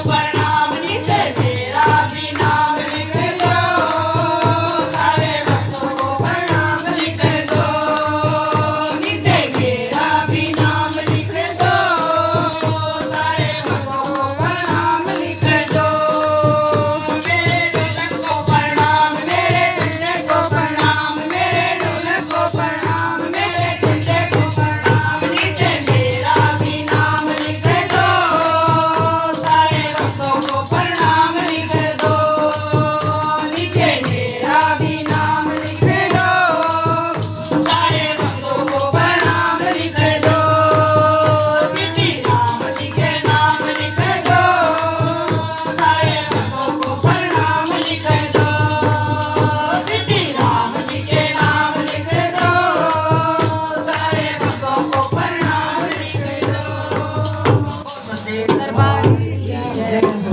प्रणाम नीचे मेरा भी नाम लिख दो सारे भक्तों को प्रणाम लिख दो नीचे मेरा भी नाम लिख दो सारे भक्तों को प्रणाम लिख दो मेरे ढोलक को प्रणाम मेरे डंडे को प्रणाम मेरे ढोलक को प्रणाम मेरे डंडे को प्रणाम नीचे मेरा भी नाम लिख दो सारे भक्तों को प्रणाम लिख दो नीचे मेरा भी नाम लिख दो सारे भक्तों को प्रणाम लिख दो किसी राम जी के नाम लिख दो सारे भक्तों को प्रणाम लिख दो किसी राम जी के नाम लिख दो सारे भक्तों को प्रणाम लिख दो दरबार की जय।